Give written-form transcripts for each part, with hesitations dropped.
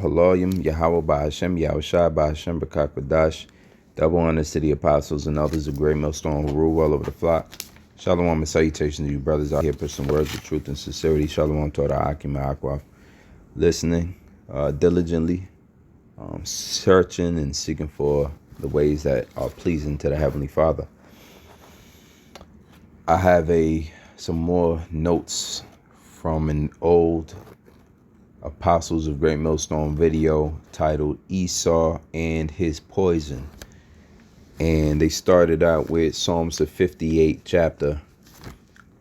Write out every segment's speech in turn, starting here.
Haloyim, Yahweh Bahashem, Yahushai Bahashem, Bakakwadash, double honors to the apostles and others of great millstone who rule well over the flock. Shalom and salutations to you brothers out here, put some words of truth and sincerity. Shalom to the Akim and Akwaf, listening diligently, searching and seeking for the ways that are pleasing to the Heavenly Father. I have some more notes from an old Apostles of Great Millstone video titled Esau and His Poison. And they started out with Psalms the 58th chapter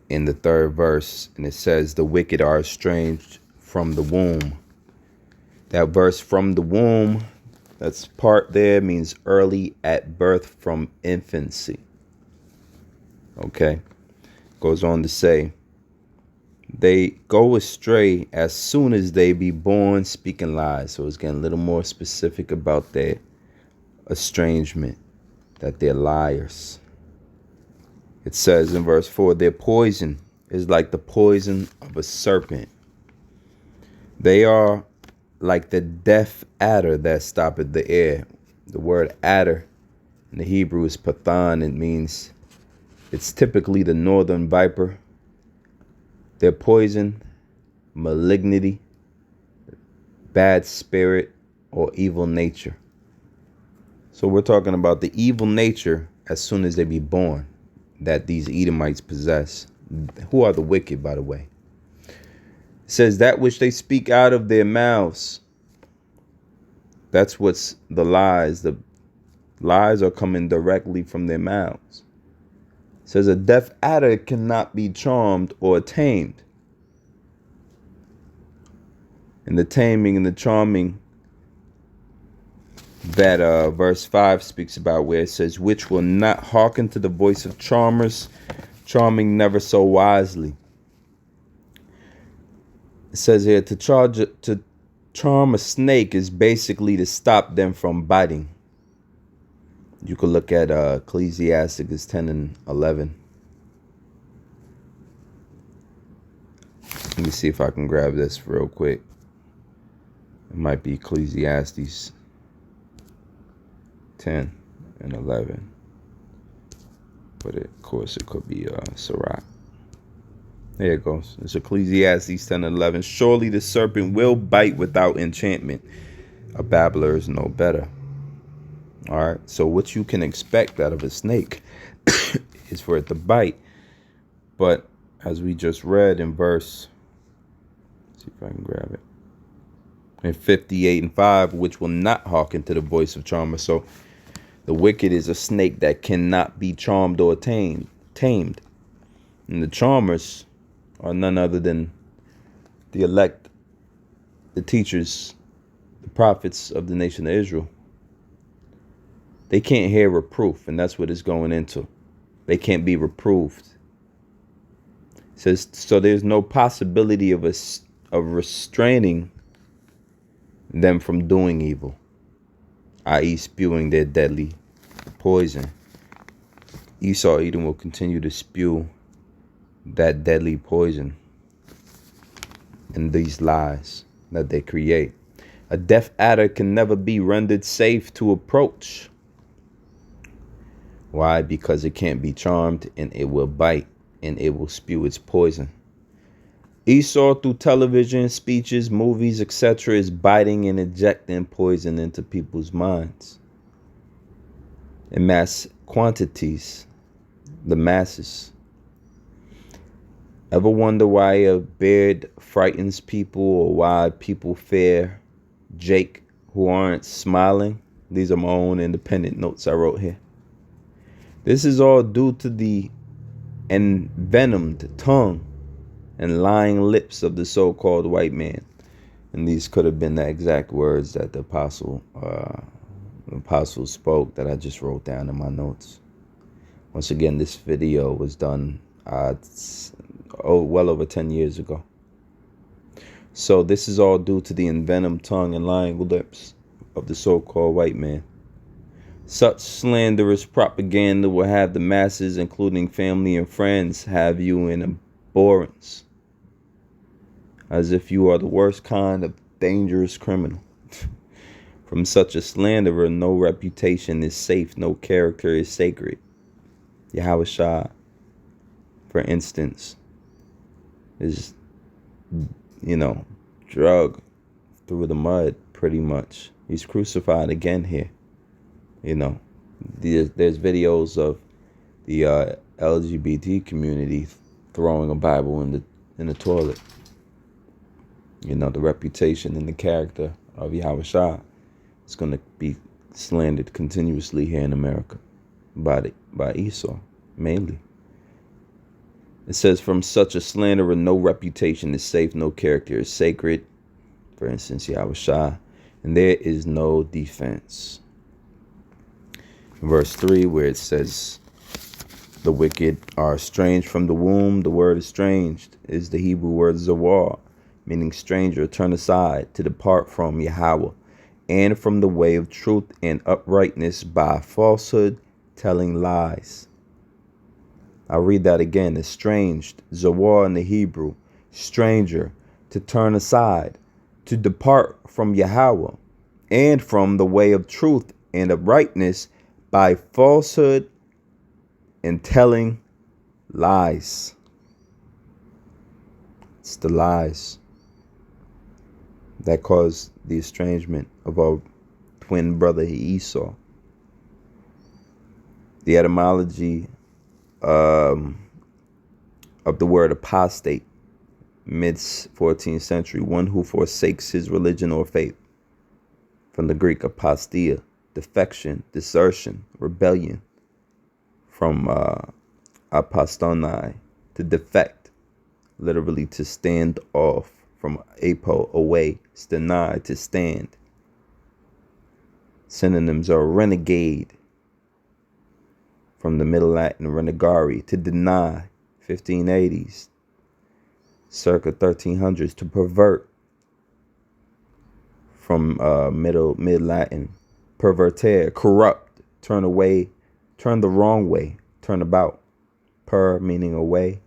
in the 3rd verse. And it says, the wicked are estranged from the womb. That verse, from the womb, that's part there, means early at birth, from infancy. Okay. Goes on to say, they go astray as soon as they be born, speaking lies. So it's getting a little more specific about their estrangement, that they're liars. It says in verse 4, their poison is like the poison of a serpent. They are like the deaf adder that stoppeth the air. The word adder in the Hebrew is pathan. It means, it's typically the northern viper. Their poison, malignity, bad spirit, or evil nature. So we're talking about the evil nature as soon as they be born that these Edomites possess. Who are the wicked, by the way? It says that which they speak out of their mouths. That's what's the lies. The lies are coming directly from their mouths. It says a deaf adder cannot be charmed or tamed. And the taming and the charming that verse 5 speaks about, where it says, which will not hearken to the voice of charmers, charming never so wisely. It says here, to charm a snake is basically to stop them from biting. You could look at Ecclesiastes 10 and 11. Let me see if I can grab this real quick. It might be Ecclesiastes 10 and 11. But of course it could be Sirach. There it goes. It's Ecclesiastes 10 and 11. Surely the serpent will bite without enchantment. A babbler is no better. All right, so what you can expect out of a snake is for it to bite. But as we just read in verse, let's see if I can grab it, in 58 and 5, which will not hearken to the voice of charmers. So the wicked is a snake that cannot be charmed or tamed. And the charmers are none other than the elect, the teachers, the prophets of the nation of Israel. They can't hear reproof, and that's what it's going into. They can't be reproved. It says, so there's no possibility of restraining them from doing evil, i.e. spewing their deadly poison. Esau, Edom will continue to spew that deadly poison and these lies that they create. A deaf adder can never be rendered safe to approach. Why? Because it can't be charmed, and it will bite, and it will spew its poison. Esau, through television, speeches, movies, etc., is biting and injecting poison into people's minds in mass quantities, the masses. Ever wonder why a beard frightens people, or why people fear Jake who aren't smiling? These are my own independent notes I wrote here. This is all due to the envenomed tongue and lying lips of the so-called white man. And these could have been the exact words that the apostle spoke that I just wrote down in my notes. Once again, this video was done well over 10 years ago. So this is all due to the envenomed tongue and lying lips of the so-called white man. Such slanderous propaganda will have the masses, including family and friends, have you in abhorrence, as if you are the worst kind of dangerous criminal. From such a slanderer, no reputation is safe, no character is sacred. Yahweh Shah, for instance, is, drug through the mud, pretty much. He's crucified again here. There's videos of the LGBT community throwing a Bible in the toilet. The reputation and the character of Yahweh Shah is going to be slandered continuously here in America by Esau, mainly. It says, from such a slanderer, no reputation is safe, no character is sacred. For instance, Yahweh Shah, and there is no defense. Verse 3, where it says, the wicked are estranged from the womb. The word estranged is the Hebrew word zawar, meaning stranger, turn aside, to depart from Yahweh, and from the way of truth and uprightness by falsehood, telling lies. I'll read that again. Estranged, zawar in the Hebrew, stranger, to turn aside, to depart from Yahweh, and from the way of truth and uprightness by falsehood and telling lies. It's the lies that caused the estrangement of our twin brother Esau. The etymology of the word apostate, mid-14th century, one who forsakes his religion or faith. From the Greek apostia, defection, desertion, rebellion. From apostonai, to defect, literally to stand off. From apo, away, stenai, to stand. Synonyms are renegade, from the Middle Latin renegari, to deny, 1580s, circa 1300s, to pervert, from Mid Latin, pervertere, corrupt, turn away, turn the wrong way, turn about. Per meaning away,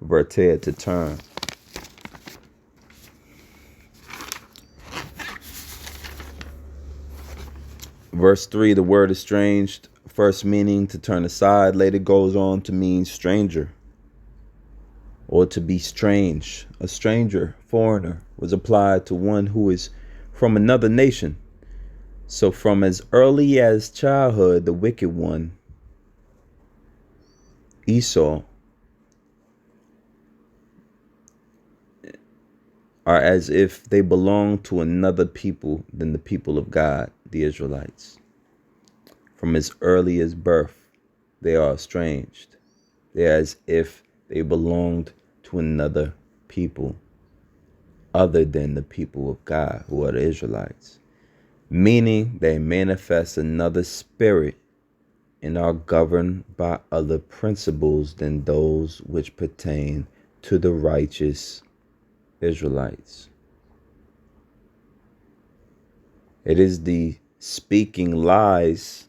vertere, to turn. Verse 3, the word estranged, first meaning to turn aside, later goes on to mean stranger, or to be strange. A stranger, foreigner, was applied to one who is from another nation. So from as early as childhood, the wicked one, Esau, are as if they belong to another people than the people of God, the Israelites. From as early as birth, they are estranged. They are as if they belonged to another people other than the people of God, who are the Israelites. Meaning they manifest another spirit and are governed by other principles than those which pertain to the righteous Israelites. It is the speaking lies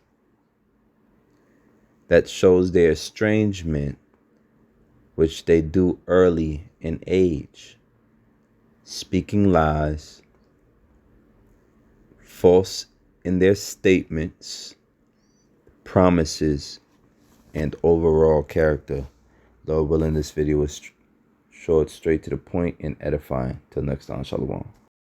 that shows their estrangement, which they do early in age. Speaking lies, false in their statements, promises, and overall character. Lord willing, this video is short, straight to the point, and edifying. Till next time, shalom.